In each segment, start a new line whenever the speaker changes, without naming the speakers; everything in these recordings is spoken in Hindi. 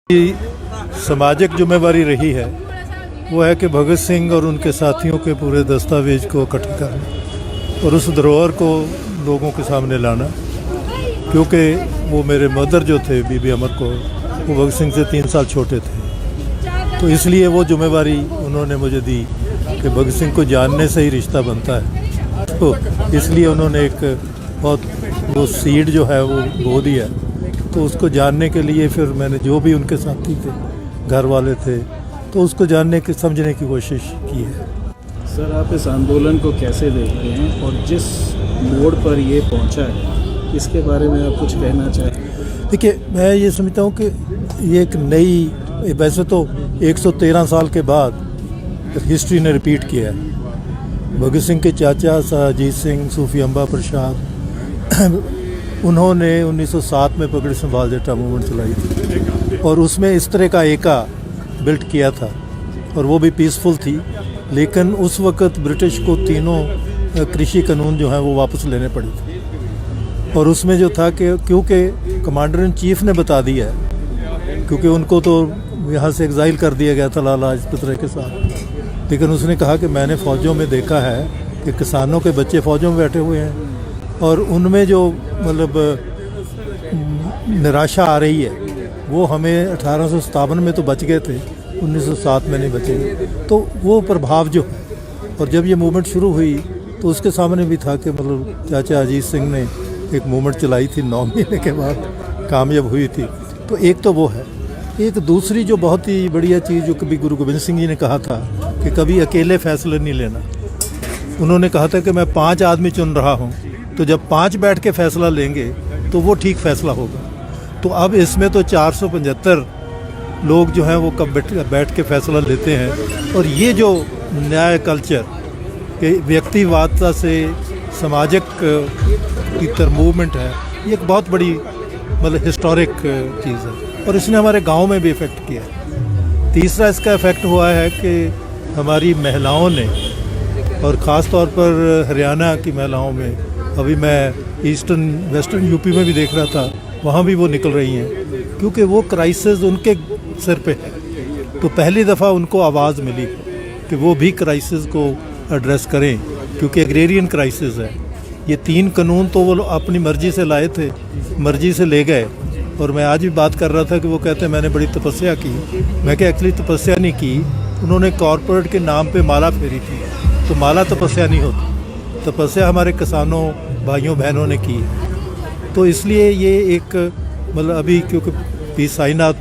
सामाजिक जिम्मेवारी रही है वो है कि भगत सिंह और उनके साथियों के पूरे दस्तावेज को इकट्ठा करना और उस धरोहर को लोगों के सामने लाना, क्योंकि वो मेरे मदर जो थे बीबी अमर को, वो भगत सिंह से 3 साल छोटे थे, तो इसलिए वो जिम्मेवारी उन्होंने मुझे दी कि भगत सिंह को जानने से ही रिश्ता बनता है। तो इसलिए उन्होंने एक बहुत वो सीड जो है वो बो दिया, तो उसको जानने के लिए फिर मैंने जो भी उनके साथी थे, घर वाले थे, तो उसको जानने की समझने की कोशिश की है।
सर, आप इस आंदोलन को कैसे देखते हैं और जिस मोड़ पर ये पहुंचा है, इसके बारे में आप कुछ कहना चाहें?
देखिए, मैं ये समझता हूँ कि ये एक नई, वैसे तो 113 साल के बाद हिस्ट्री ने रिपीट किया है। भगत सिंह के चाचा अजीत सिंह, सूफी अम्बा प्रसाद, उन्होंने 1907 में पगड़ी संभाल जटा मूवमेंट चलाई थी और उसमें इस तरह का एका बिल्ट किया था और वो भी पीसफुल थी। लेकिन उस वक़्त ब्रिटिश को तीनों कृषि कानून जो हैं वो वापस लेने पड़े थे और उसमें जो था कि क्योंकि कमांडर इन चीफ ने बता दिया है, क्योंकि उनको तो यहाँ से एग्ज़ाइल कर दिया गया था लाला लाजपत राय के साथ, लेकिन उसने कहा कि मैंने फ़ौजों में देखा है कि किसानों के बच्चे फ़ौजों में बैठे हुए हैं और उनमें जो मतलब निराशा आ रही है वो हमें 1857 में तो बच गए थे, 1907 में नहीं बचे। तो वो प्रभाव जो है, और जब ये मूवमेंट शुरू हुई तो उसके सामने भी था कि मतलब चाचा अजीत सिंह ने एक मूवमेंट चलाई थी, 9 महीने के बाद कामयाब हुई थी। तो एक तो वो है। एक दूसरी जो बहुत ही बढ़िया चीज़ जो कभी गुरु गोविंद सिंह जी ने कहा था कि कभी अकेले फैसले नहीं लेना। उन्होंने कहा था कि मैं 5 आदमी चुन रहा हूँ, तो जब 5 बैठ के फैसला लेंगे तो वो ठीक फैसला होगा। तो अब इसमें तो 475 लोग जो हैं वो कब बैठ के फैसला लेते हैं। और ये जो न्याय कल्चर के व्यक्तिवादता से सामाजिक की तरह मूवमेंट है, ये एक बहुत बड़ी मतलब हिस्टोरिक चीज़ है और इसने हमारे गांव में भी इफ़ेक्ट किया है। तीसरा इसका इफ़ेक्ट हुआ है कि हमारी महिलाओं ने, और ख़ास तौर पर हरियाणा की महिलाओं में, अभी मैं ईस्टर्न वेस्टर्न यूपी में भी देख रहा था, वहाँ भी वो निकल रही हैं, क्योंकि वो क्राइसिस उनके सिर पे है। तो पहली दफ़ा उनको आवाज़ मिली कि वो भी क्राइसिस को एड्रेस करें, क्योंकि एग्रेरियन क्राइसिस है। ये 3 कानून तो वो अपनी मर्ज़ी से लाए थे, मर्ज़ी से ले गए। और मैं आज भी बात कर रहा था कि वो कहते हैं मैंने बड़ी तपस्या की। मैं क्या, एक्चुअली तपस्या नहीं की, उन्होंने कॉरपोरेट के नाम पे माला फेरी थी। तो माला तपस्या नहीं होती, तपस्या हमारे किसानों भाइयों बहनों ने की। तो इसलिए ये एक मतलब अभी क्योंकि पी साईनाथ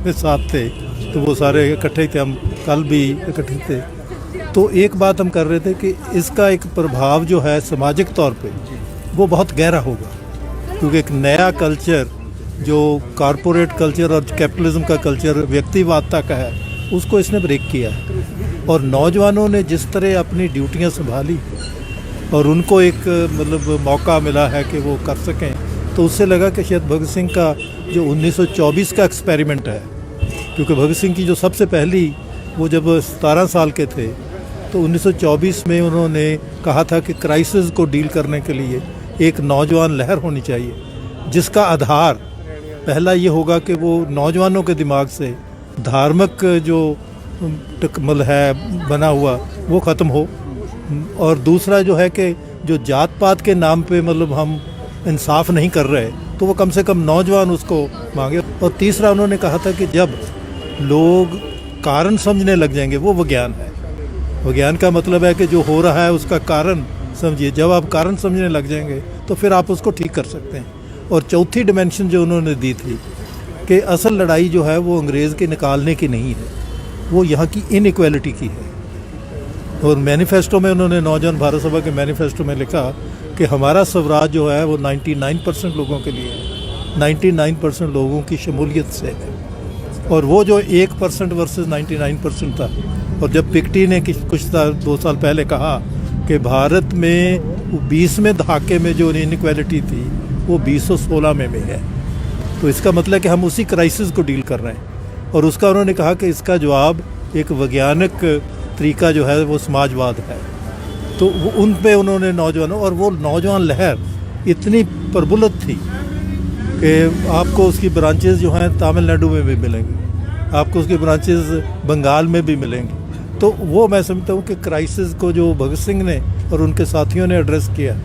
में साथ थे तो वो सारे इकट्ठे थे, हम कल भी इकट्ठे थे। तो एक बात हम कर रहे थे कि इसका एक प्रभाव जो है सामाजिक तौर पे वो बहुत गहरा होगा, क्योंकि एक नया कल्चर जो कॉरपोरेट कल्चर और कैपिटलिज्म का कल्चर व्यक्तिवादता का है, उसको इसने ब्रेक किया है। और नौजवानों ने जिस तरह अपनी ड्यूटियां संभाली और उनको एक मतलब मौका मिला है कि वो कर सकें, तो उससे लगा कि शायद भगत सिंह का जो 1924 का एक्सपेरिमेंट है, क्योंकि भगत सिंह की जो सबसे पहली, वो जब 17 साल के थे तो 1924 में उन्होंने कहा था कि क्राइसिस को डील करने के लिए एक नौजवान लहर होनी चाहिए, जिसका आधार पहला ये होगा कि वो नौजवानों के दिमाग से धार्मिक जो मतलब है बना हुआ वो ख़त्म हो, और दूसरा जो है कि जो जात पात के नाम पे मतलब हम इंसाफ नहीं कर रहे, तो वो कम से कम नौजवान उसको मांगे। और तीसरा उन्होंने कहा था कि जब लोग कारण समझने लग जाएंगे, वो विज्ञान है। विज्ञान का मतलब है कि जो हो रहा है उसका कारण समझिए। जब आप कारण समझने लग जाएंगे तो फिर आप उसको ठीक कर सकते हैं। और चौथी डिमेंशन जो उन्होंने दी थी कि असल लड़ाई जो है वो अंग्रेज़ के निकालने की नहीं है, वो यहाँ की इनइक्वालिटी की है। और मैनिफेस्टो में उन्होंने, नौजवान भारत सभा के मैनिफेस्टो में लिखा कि हमारा स्वराज जो है वो 99% लोगों के लिए है, 99% लोगों की शमूलियत से है। और वो जो 1% वर्सेस 99% था। और जब पिकटी ने कुछ 2 साल पहले कहा कि भारत में 20वें दहाके में जो इनइक्वालिटी थी वो 2016 में है, तो इसका मतलब कि हम उसी क्राइसिस को डील कर रहे हैं। और उसका उन्होंने कहा कि इसका जवाब एक वैज्ञानिक तरीका जो है वो समाजवाद है। तो वो उन पे उन्होंने नौजवानों, और वो नौजवान लहर इतनी प्रबुल्लत थी कि आपको उसकी ब्रांचेस जो हैं तमिलनाडु में भी मिलेंगी। आपको उसकी ब्रांचेस बंगाल में भी मिलेंगी। तो वो मैं समझता हूँ कि क्राइसिस को जो भगत सिंह ने और उनके साथियों ने एड्रेस किया,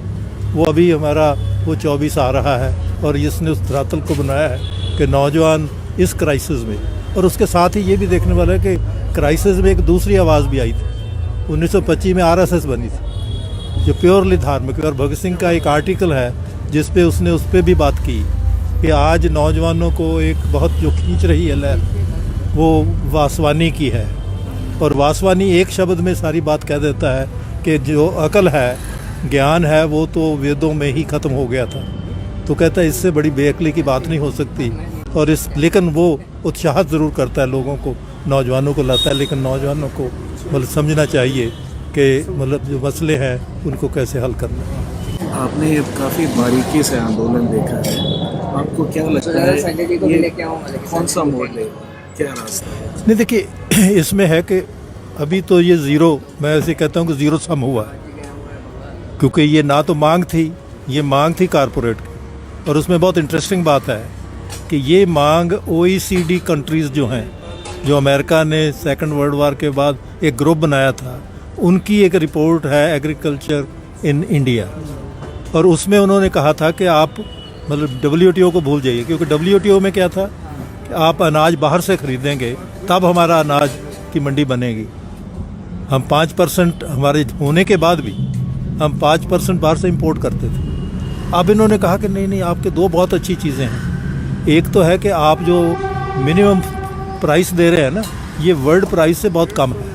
वो अभी हमारा वो 24 आ रहा है और इसने उस धरातल को बनाया है कि नौजवान इस क्राइसिस में, और उसके साथ ही ये भी देखने वाला है कि क्राइसिस में एक दूसरी आवाज़ भी आई थी। 1925 में आरएसएस बनी थी जो प्योरली धार्मिक, और भगत सिंह का एक आर्टिकल है जिस पे उसने उस पर भी बात की कि आज नौजवानों को एक बहुत जो खींच रही है लहर, वो वासवानी की है। और वासवानी एक शब्द में सारी बात कह देता है कि जो अकल है, ज्ञान है, वो तो वेदों में ही ख़त्म हो गया था। तो कहता है इससे बड़ी बेअक्ली की बात नहीं हो सकती। और लेकिन वो उत्साहित ज़रूर करता है लोगों को, नौजवानों को लाता है, लेकिन नौजवानों को मतलब समझना चाहिए कि मतलब जो मसले हैं उनको कैसे हल करना है।
आपने काफ़ी बारीकी से आंदोलन देखा है, आपको क्या लगता है ये कौन सा मोड़ लेगा, क्या रास्ता है?
नहीं देखिए, इसमें है कि अभी तो ये ज़ीरो, मैं ऐसे कहता हूँ कि ज़ीरो सम हुआ है, क्योंकि ये ना तो मांग थी, ये मांग थी कारपोरेट की। और उसमें बहुत इंटरेस्टिंग बात है कि ये मांग OECD कंट्रीज़ जो हैं, जो अमेरिका ने सेकंड वर्ल्ड वॉर के बाद एक ग्रुप बनाया था, उनकी एक रिपोर्ट है एग्रीकल्चर इन इंडिया, और उसमें उन्होंने कहा था कि आप मतलब WTO को भूल जाइए, क्योंकि WTO में क्या था कि आप अनाज बाहर से खरीदेंगे तब हमारा अनाज की मंडी बनेगी। हम 5% हमारे होने के बाद भी हम 5% बाहर से इंपोर्ट करते थे। अब इन्होंने कहा कि नहीं, आपके दो बहुत अच्छी चीज़ें हैं। एक तो है कि आप जो मिनिमम प्राइस दे रहे हैं ना, ये वर्ल्ड प्राइस से बहुत कम है,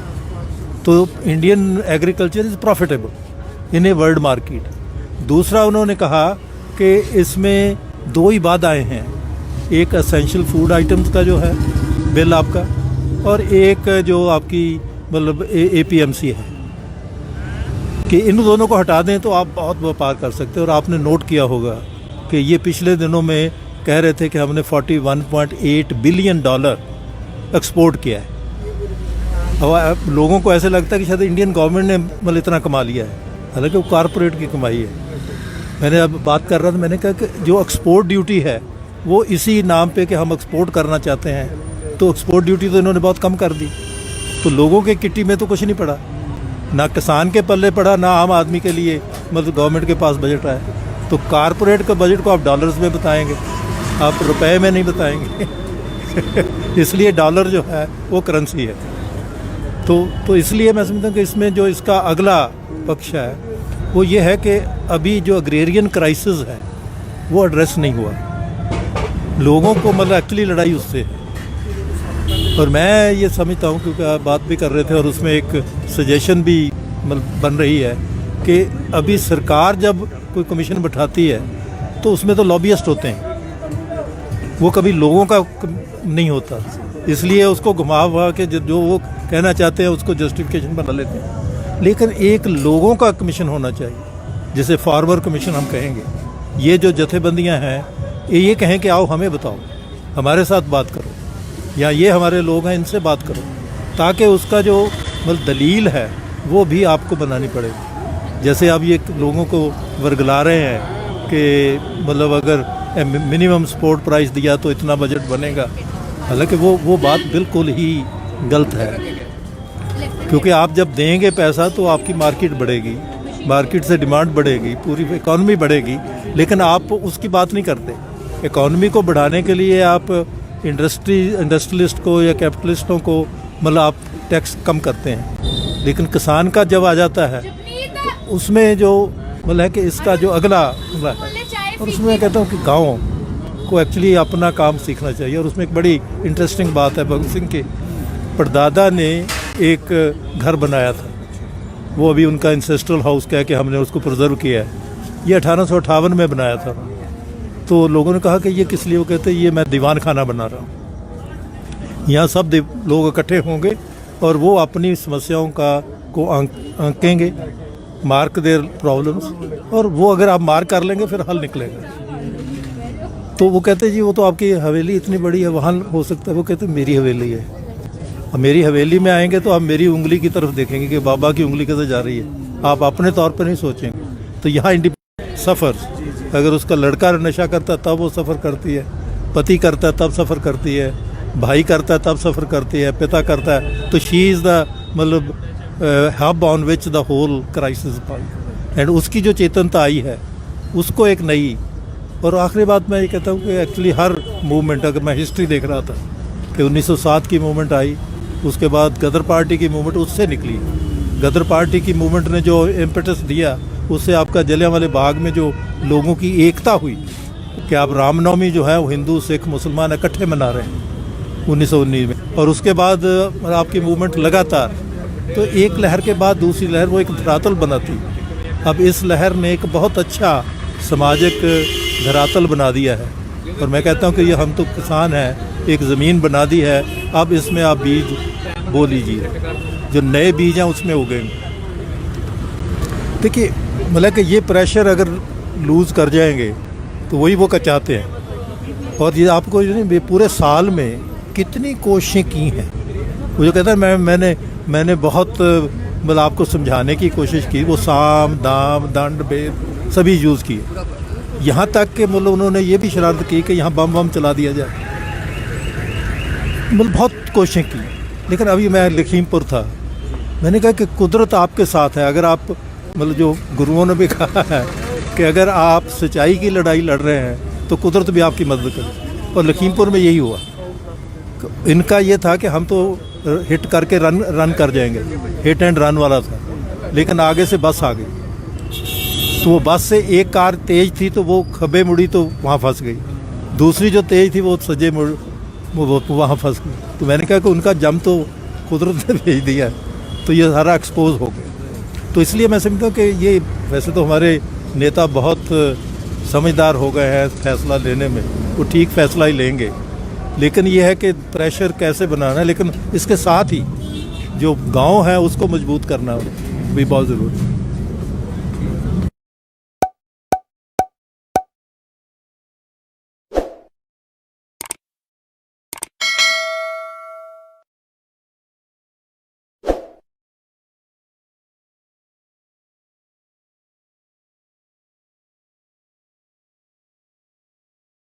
तो Indian agriculture is profitable in a world market. दूसरा उन्होंने कहा कि इसमें दो ही बाधाएं हैं, एक एसेंशियल फूड आइटम्स का जो है बिल आपका, और एक जो आपकी मतलब APMC है, कि इन दोनों को हटा दें तो आप बहुत व्यापार कर सकते हैं। और आपने नोट किया होगा कि ये पिछले दिनों में कह रहे थे कि हमने $41.8 बिलियन एक्सपोर्ट किया है। अब लोगों को ऐसे लगता है कि शायद इंडियन गवर्नमेंट ने मतलब इतना कमा लिया है, हालांकि वो कारपोरेट की कमाई है। मैंने अब बात कर रहा था, मैंने कहा कि जो एक्सपोर्ट ड्यूटी है वो इसी नाम पे कि हम एक्सपोर्ट करना चाहते हैं, तो एक्सपोर्ट ड्यूटी तो इन्होंने बहुत कम कर दी, तो लोगों के किट्टी में तो कुछ नहीं पड़ा, ना किसान के पल्ले पड़ा, ना आम आदमी के लिए मतलब गवर्नमेंट के पास बजट आया। तो कारपोरेट का बजट को आप डॉलर्स में बताएंगे, आप रुपए में नहीं बताएंगे इसलिए डॉलर जो है वो करेंसी है। तो इसलिए मैं समझता हूँ कि इसमें जो इसका अगला पक्ष है वो ये है कि अभी जो अग्रेरियन क्राइसिस है वो एड्रेस नहीं हुआ, लोगों को मतलब एक्चुअली लड़ाई उससे है। और मैं ये समझता हूँ, क्योंकि आप बात भी कर रहे थे और उसमें एक सजेशन भी मतलब बन रही है कि अभी सरकार जब कोई कमीशन बैठाती है तो उसमें तो लॉबियस्ट होते हैं, वो कभी लोगों का नहीं होता, इसलिए उसको घुमा के जो वो कहना चाहते हैं उसको जस्टिफिकेशन बना लेते हैं। लेकिन एक लोगों का कमीशन होना चाहिए, जिसे फार्मर कमीशन हम कहेंगे। ये जो जथेबंदियां हैं ये कहें कि आओ हमें बताओ, हमारे साथ बात करो, या ये हमारे लोग हैं इनसे बात करो, ताकि उसका जो मतलब दलील है वो भी आपको बनानी पड़ेगी। जैसे अब ये लोगों को वर्गला रहे हैं कि मतलब अगर मिनिमम सपोर्ट प्राइस दिया तो इतना बजट बनेगा, हालांकि वो बात बिल्कुल ही गलत है, क्योंकि आप जब देंगे पैसा तो आपकी मार्केट बढ़ेगी, मार्केट से डिमांड बढ़ेगी, पूरी इकॉनमी बढ़ेगी, लेकिन आप उसकी बात नहीं करते। इकॉनमी को बढ़ाने के लिए आप इंडस्ट्रियलिस्ट को या कैपिटलिस्टों को मतलब आप टैक्स कम करते हैं, लेकिन किसान का जब आ जाता है तो उसमें जो मतलब है कि इसका जो अगला है, और उसमें मैं कहता हूँ कि गाँव को एक्चुअली अपना काम सीखना चाहिए। और उसमें एक बड़ी इंटरेस्टिंग बात है, भगत सिंह के परदादा ने एक घर बनाया था, वो अभी उनका इंसेस्ट्रल हाउस कह के हमने उसको प्रिजर्व किया है, ये 1858 में बनाया था। तो लोगों ने कहा कि ये किस लिए, वो कहते ये मैं दीवान खाना बना रहा हूँ, यहाँ सब लोग इकट्ठे होंगे और वो अपनी समस्याओं को आंकेंगे, मार्क देयर प्रॉब्लम्स, और वो अगर आप मार्क कर लेंगे फिर हल निकलेगा। तो वो कहते जी वो तो आपकी हवेली इतनी बड़ी है, वहाँ हो सकता है। वो कहते मेरी हवेली है, अब मेरी हवेली में आएंगे तो आप मेरी उंगली की तरफ देखेंगे कि बाबा की उंगली कैसे जा रही है, आप अपने तौर पर नहीं सोचेंगे। तो यहाँ सफ़र, अगर उसका लड़का नशा करता तब वो सफ़र करती है, पति करता है तब सफ़र करती है, भाई करता है तब सफ़र करती है, पिता करता है, तो शी इज़ द मतलब hub on which the whole crisis पाई। एंड उसकी जो चेतनता आई है उसको एक नई। और आखिरी बात मैं ये कहता हूँ कि एक्चुअली हर मूवमेंट, अगर मैं हिस्ट्री देख रहा था कि 1907 की मूवमेंट आई, उसके बाद गदर पार्टी की मूवमेंट उससे निकली। गदर पार्टी की मूवमेंट ने जो इम्पेटस दिया, उससे आपका जलियांवाले बाग में जो लोगों की एकता हुई कि आप रामनवमी जो है वो हिंदू सिख मुसलमान इकट्ठे मना रहे हैं 1919 में। और उसके बाद आपकी मूवमेंट लगातार, तो एक लहर के बाद दूसरी लहर वो एक धरातल बनाती। अब इस लहर ने एक बहुत अच्छा सामाजिक धरातल बना दिया है। और मैं कहता हूँ कि ये हम तो किसान हैं, एक ज़मीन बना दी है, अब इसमें आप बीज बो लीजिए, जो नए बीज हैं उसमें उगेंगे। देखिए मतलब कि ये प्रेशर अगर लूज़ कर जाएंगे तो वही वो चाहते हैं। और ये आपको ये पूरे साल में कितनी कोशिशें की हैं, वो जो कहता है मैंने बहुत मतलब आपको समझाने की कोशिश की, वो साम दाम दंड भेद सभी यूज़ किए, यहाँ तक कि मतलब उन्होंने ये भी शरारत की कि यहाँ बम चला दिया जाए। मतलब बहुत कोशिशें की। लेकिन अभी मैं लखीमपुर था, मैंने कहा कि कुदरत आपके साथ है। अगर आप मतलब जो गुरुओं ने भी कहा है कि अगर आप सच्चाई की लड़ाई लड़ रहे हैं तो कुदरत भी आपकी मदद करे। और लखीमपुर में यही हुआ। इनका ये था कि हम तो हिट करके रन कर जाएंगे, हिट एंड रन वाला था, लेकिन आगे से बस आ गई। तो वो बस से एक कार तेज़ थी तो वो खब्बे मुड़ी तो वहाँ फंस गई, दूसरी जो तेज़ थी वो सज्जे मुड़ वो वहाँ फंस गई। तो मैंने कहा कि उनका जम तो कुदरत ने भेज दिया है, तो ये सारा एक्सपोज हो गया। तो इसलिए मैं समझता हूँ कि ये वैसे तो हमारे नेता बहुत समझदार हो गए हैं फैसला लेने में, वो ठीक फैसला ही लेंगे। लेकिन ये है कि प्रेशर कैसे बनाना है, लेकिन इसके साथ ही जो गांव है उसको मजबूत करना भी बहुत ज़रूरी है।